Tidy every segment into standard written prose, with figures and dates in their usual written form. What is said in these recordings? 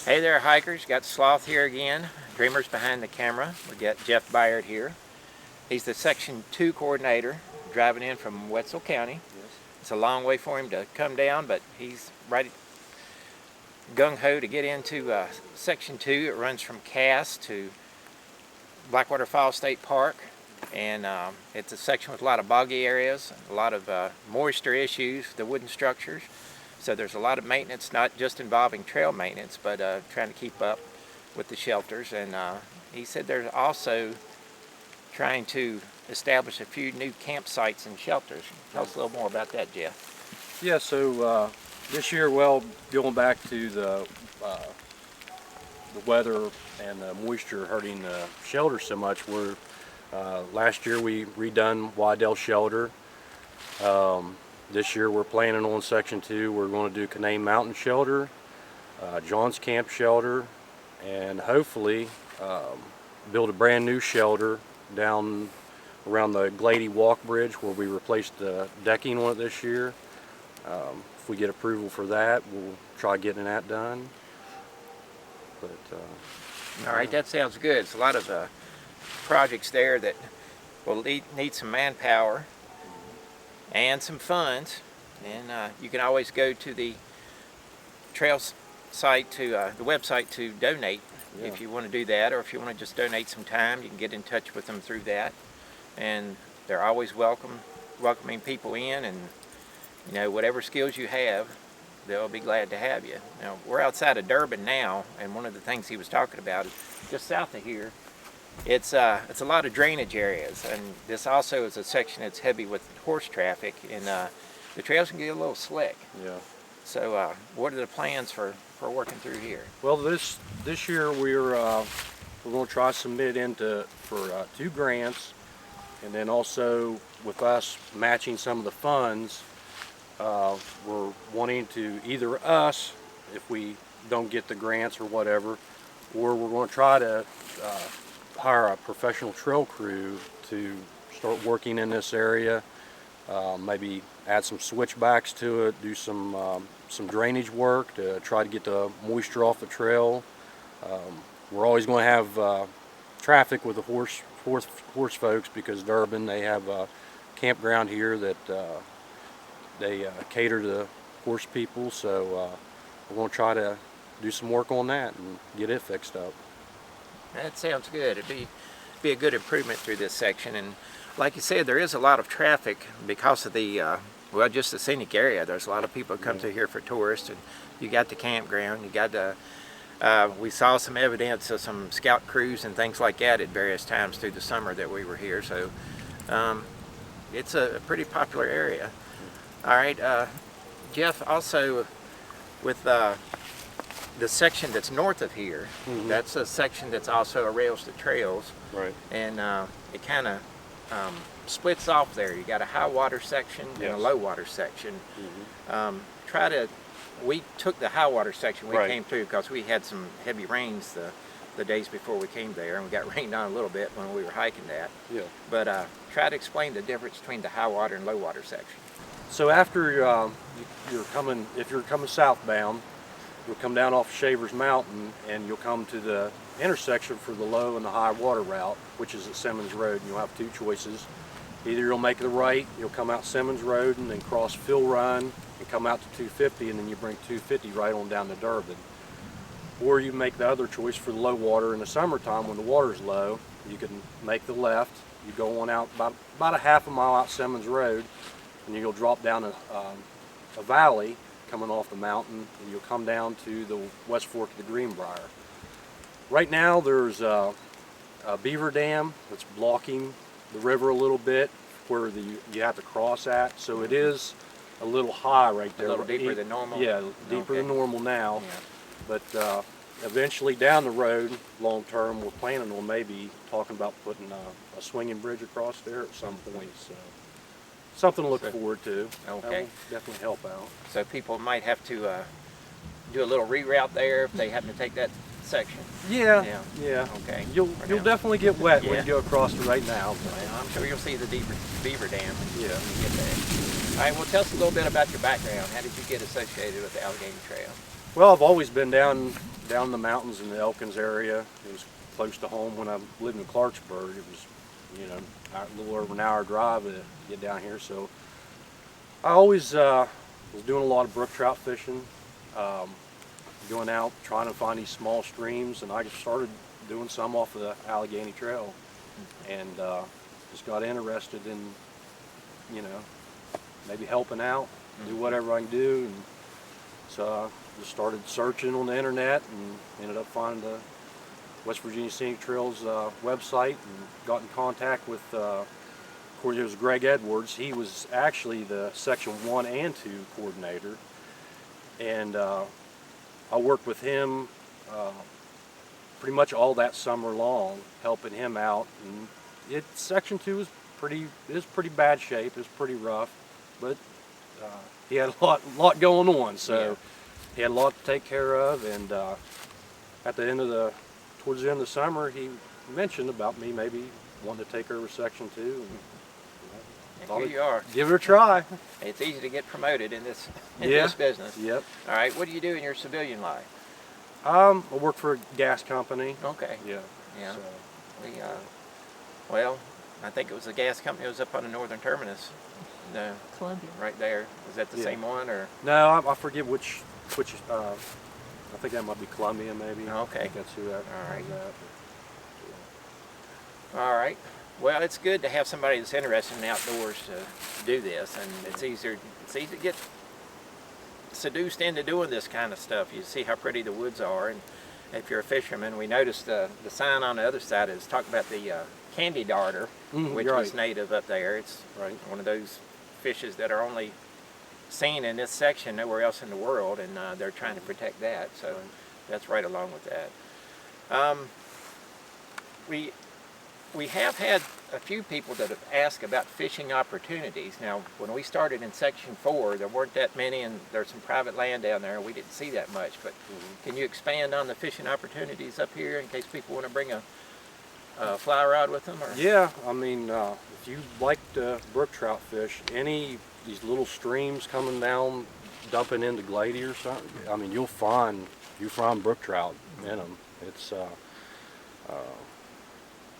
Hey there, hikers. Got Sloth here again. Dreamers behind the camera. We got Jeff Byard here. He's the Section 2 coordinator, driving in from Wetzel County. Yes. It's a long way for him to come down, but he's right gung-ho to get into Section 2. It runs from Cass to Blackwater Falls State Park, and it's a section with a lot of boggy areas, a lot of moisture issues, the wooden structures. So there's a lot of maintenance, not just involving trail maintenance, but trying to keep up with the shelters. And he said they're also trying to establish a few new campsites and shelters. Tell us a little more about that, Jeff. Yeah, so this year, well, going back to the weather and the moisture hurting the shelter so much, last year we redone Waddell Shelter. This year we're planning on Section 2. We're going to do Canaan Mountain Shelter, John's Camp Shelter, and hopefully build a brand new shelter down around the Glady Walk Bridge where we replaced the decking on it this year. If we get approval for that, we'll try getting that done. All right, that sounds good. It's a lot of projects there that will need some manpower and some funds, and you can always go to the trail site, to the website, to donate. Yeah. If you want to do that, or if you want to just donate some time, you can get in touch with them through that. And they're always welcoming people in, and whatever skills you have, they'll be glad to have you. Now, we're outside of Durban now, and one of the things he was talking about is just south of here. It's a lot of drainage areas, and this also is a section that's heavy with horse traffic, and the trails can get a little slick. Yeah. So what are the plans for working through here? Well, this year we're going to try to submit for 2 grants, and then also with us matching some of the funds, we're wanting to either us, if we don't get the grants or whatever, or we're going to try to hire a professional trail crew to start working in this area, maybe add some switchbacks to it, do some drainage work to try to get the moisture off the trail. We're always going to have traffic with the horse folks, because Durban, they have a campground here that they cater to the horse people, so we're going to try to do some work on that and get it fixed up. That sounds good. It'd be a good improvement through this section, and like you said, there is a lot of traffic because of the just the scenic area. There's a lot of people that come through here for tourists, and you got the campground, you got the we saw some evidence of some scout crews and things like that at various times through the summer that we were here, so it's a pretty popular area. All right, Jeff, also with the section that's north of here, that's a section that's also a rails to trails. Right. And it kind of splits off there. You got a high water section and a low water section. We took the high water section we came through because we had some heavy rains the days before we came there, and we got rained on a little bit when we were hiking that. Yeah. But try to explain the difference between the high water and low water section. So after if you're coming southbound, you'll come down off Shavers Mountain, and you'll come to the intersection for the low and the high water route, which is at Simmons Road, and you'll have 2 choices. Either you'll make the right, you'll come out Simmons Road and then cross Phil Run and come out to 250, and then you bring 250 right on down to Durban. Or you make the other choice for the low water in the summertime when the water's low. You can make the left, you go on out about a half a mile out Simmons Road, and you'll drop down a valley coming off the mountain, and you'll come down to the West Fork of the Greenbrier. Right now there's a beaver dam that's blocking the river a little bit where you have to cross at, so it is a little high right there. A little deeper than normal? Yeah, deeper than normal now. Yeah. But eventually down the road, long term, we're planning on maybe talking about putting a swinging bridge across there at some point. So something to look forward to. Okay. That will definitely help out. So people might have to do a little reroute there if they happen to take that section. Yeah. Okay. You'll definitely get wet when you go across it right now. Well, I'm sure you'll see the beaver dam when you Yeah. get there. All right, well, tell us a little bit about your background. How did you get associated with the Allegheny Trail? Well, I've always been down down in the mountains in the Elkins area. It was close to home when I lived in Clarksburg. It was, you know, a little over an hour drive to get down here. So I always was doing a lot of brook trout fishing, going out trying to find these small streams, and I just started doing some off of the Allegheny Trail, and just got interested in, you know, maybe helping out, do whatever I can do, and so I just started searching on the internet and ended up finding the West Virginia Scenic Trails website and got in contact with, of course, it was Greg Edwards. He was actually the Section 1 and 2 coordinator, and I worked with him pretty much all that summer long, helping him out. And Section 2 is pretty bad shape. It was pretty rough, but he had a lot going on, so he had a lot to take care of. And at the end of towards the end of the summer, he mentioned about me maybe wanting to take over Section 2. And here you are. Give it a try. It's easy to get promoted in this this business. Yep. All right. What do you do in your civilian life? I work for a gas company. Okay. Yeah. Yeah. So, We well, I think it was the gas company that was up on the northern terminus. The Columbia. right there. Is that the same one or? no, I forget which. I think that might be Columbia, maybe. Okay. I think that's who that. All right. That. All right. Well, it's good to have somebody that's interested in the outdoors to do this, and it's easy to get seduced into doing this kind of stuff. You see how pretty the woods are, and if you're a fisherman, we noticed the sign on the other side is talking about the candy darter, which right. is native up there. It's one of those fishes that are only seen in this section, nowhere else in the world, and they're trying to protect that. So that's right along with that. We have had a few people that have asked about fishing opportunities. Now, when we started in Section 4, there weren't that many, and there's some private land down there, and we didn't see that much. But can you expand on the fishing opportunities up here in case people want to bring a fly rod with them? Or? Yeah, I mean, if you like to brook trout fish, these little streams coming down, dumping into Glady or something, I mean, you'll find brook trout in them. It's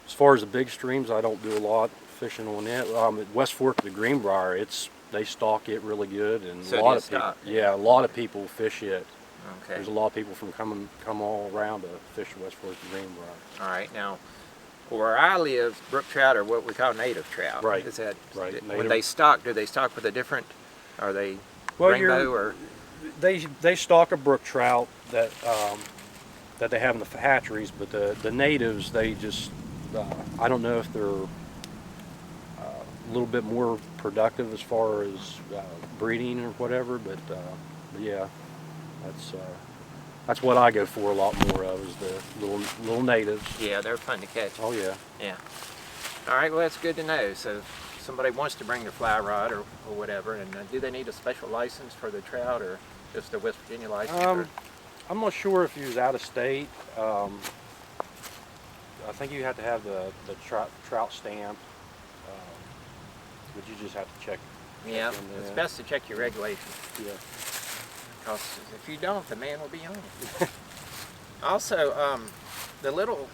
as far as the big streams, I don't do a lot fishing on it. At West Fork of the Greenbrier, they stock it really good, and So a lot of people fish it. Okay. There's a lot of people come all around to fish West Fork of the Greenbrier. All right. Now, where I live, brook trout are what we call native trout. Right. Is that right? When they stock, do they stock with a different? Are they rainbow or? They stock a brook trout that they have in the hatcheries, but the natives, they just I don't know if they're a little bit more productive as far as breeding or whatever, but yeah, that's what I go for a lot more of, is the little natives. Yeah, they're fun to catch. Oh yeah. Yeah. All right. Well, that's good to know. So, if somebody wants to bring their fly rod or whatever, and do they need a special license for the trout, or just a West Virginia license? I'm not sure if you was out of state. I think you have to have the trout stamp, but you just have to check. Yeah, it's best to check your regulations. Yeah. Because if you don't, the man will be on it. Also, the little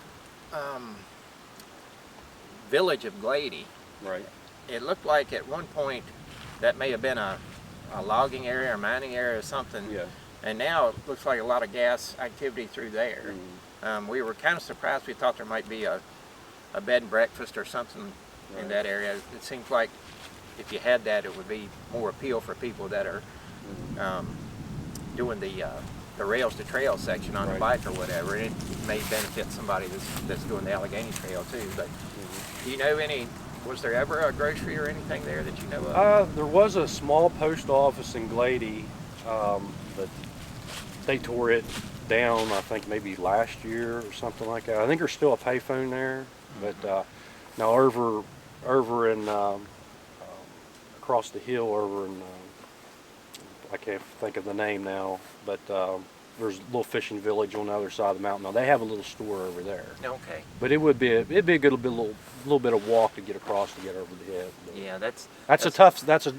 village of Glady. Right. It looked like at one point that may have been a logging area or mining area or something. Yeah. And now it looks like a lot of gas activity through there. We were kind of surprised. We thought there might be a bed and breakfast or something in that area. It seems like if you had that, it would be more appeal for people that are doing the rails to trail section on the bike or whatever. And it may benefit somebody that's doing the Allegheny Trail too. But do you know was there ever a grocery or anything there that you know of? There was a small post office in Glady, but they tore it down, I think maybe last year or something like that. I think there's still a payphone there, but now over in across the hill over in I can't think of the name now, but there's a little fishing village on the other side of the mountain. Now they have a little store over there. Okay. But it'd be a little bit of walk to get across to get over the head. But Yeah, that's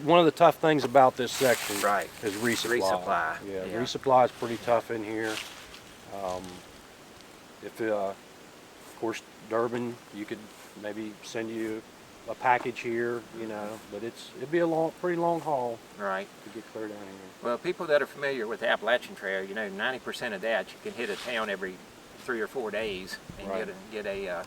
one of the tough things about this section. Right. Is resupply. Resupply. Yeah, Yeah. resupply is pretty tough in here. If of course Durbin, you could maybe send you a package here, you know, but it'd be a pretty long haul Right. to get clear down here. Well, people that are familiar with the Appalachian Trail, you know, 90% of that you can hit a town every 3 or 4 days and Right. get a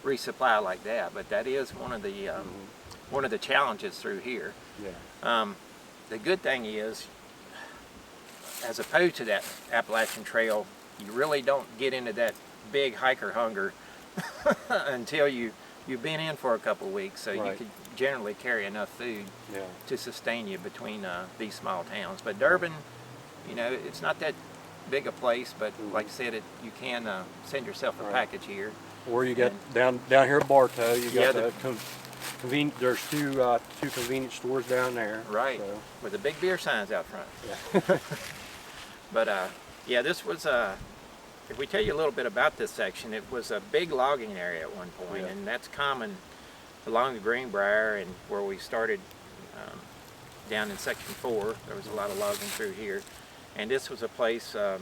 resupply like that. But that is one of the challenges through here. Yeah. The good thing is, as opposed to that Appalachian Trail, you really don't get into that big hiker hunger until you've been in for a couple of weeks, so Right. you could generally carry enough food Yeah. to sustain you between these small towns. But Durbin, you know, it's not that big a place, but like I said, you can send yourself a Right. package here. Or you got down here at Bartow, you Yeah, got there's two convenience stores down there. Right, So, with the big beer signs out front. yeah. But yeah, this was, if we tell you a little bit about this section, it was a big logging area at one point, Yeah. and that's common along the Greenbrier and where we started down in section 4. There was a lot of logging through here, and this was a place, of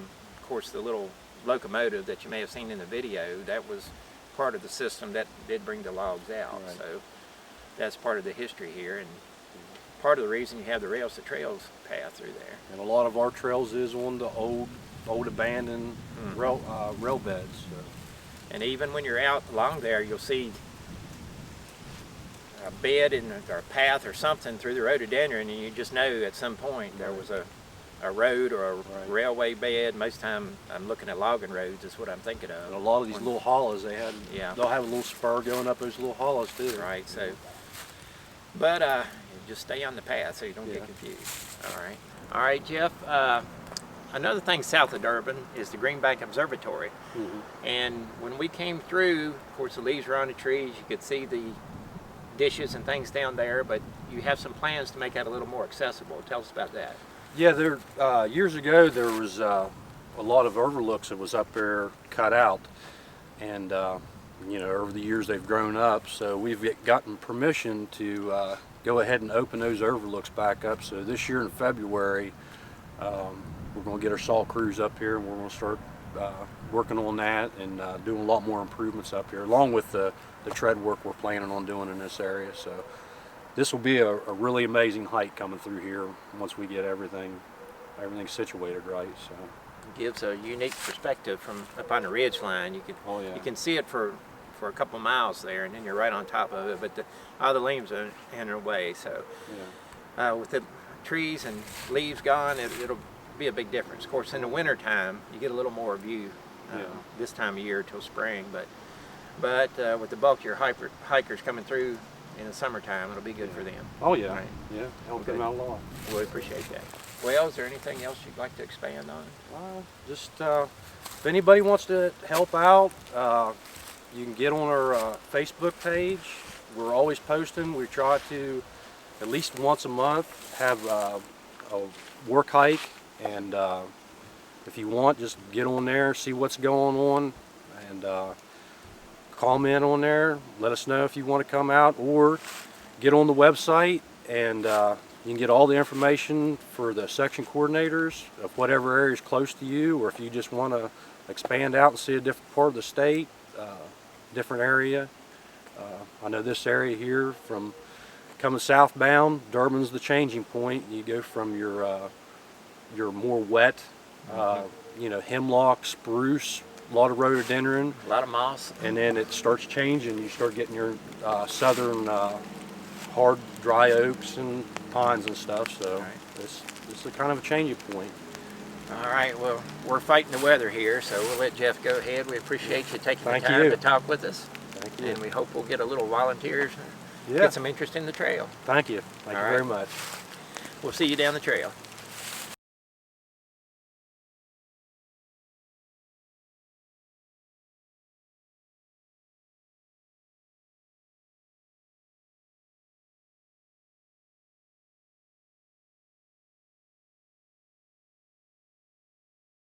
course, the little locomotive that you may have seen in the video, that was part of the system that did bring the logs out. Right. So that's part of the history here, and part of the reason you have the rails to trails path through there. And a lot of our trails is on the old abandoned rail beds. So. And even when you're out along there, you'll see a bed or a path or something through the rhododendron, and you just know at some point there was a road or a Right. railway bed. Most time I'm looking at logging roads is what I'm thinking of. And a lot of these little hollows, Yeah. they'll have a little spur going up those little hollows too. Right, so, but just stay on the path so you don't Yeah. get confused. All right, Jeff. Another thing south of Durbin is the Greenbank Observatory. Mm-hmm. And when we came through, of course the leaves were on the trees, you could see the dishes and things down there, but you have some plans to make that a little more accessible. Tell us about that. Yeah, years ago there was a lot of overlooks that was up there cut out, and you know, over the years they've grown up. So we've gotten permission to go ahead and open those overlooks back up. So this year in February, we're going to get our saw crews up here, and we're going to start working on that and doing a lot more improvements up here, along with the tread work we're planning on doing in this area. So this will be a really amazing hike coming through here once we get everything situated right. So It gives a unique perspective from up on the ridge line. You can see it for a couple miles there, and then you're right on top of it, but all the leaves are in their way. So yeah. with the trees and leaves gone, it'll be a big difference. Of course, in the winter time, you get a little more view this time of year till spring, but with the bulk of your hikers coming through in the summertime, it'll be good for them. Oh yeah, Right. yeah, help Good. them out a lot. We appreciate that. Well, is there anything else you'd like to expand on? Just if anybody wants to help out, you can get on our Facebook page. We're always posting. We try to at least once a month have a work hike, and if you want, just get on there, see what's going on, and comment on there. Let us know if you want to come out, or get on the website, and you can get all the information for the section coordinators of whatever area is close to you, or if you just want to expand out and see a different part of the state, different area. I know this area here, from coming southbound, Durbin's the changing point. You go from your more wet, you know, hemlock, spruce, a lot of rhododendron, A lot of moss. and then it starts changing. You start getting your southern hard dry oaks and pines and stuff. So Right. this is kind of a changing point. All right, well, we're fighting the weather here, so we'll let Jeff go ahead. We appreciate you taking Thank the time you. to talk with us. Thank you. And we hope we'll get a little volunteers and Yeah. get some interest in the trail. Thank you. Thank All you right. very much. We'll see you down the trail.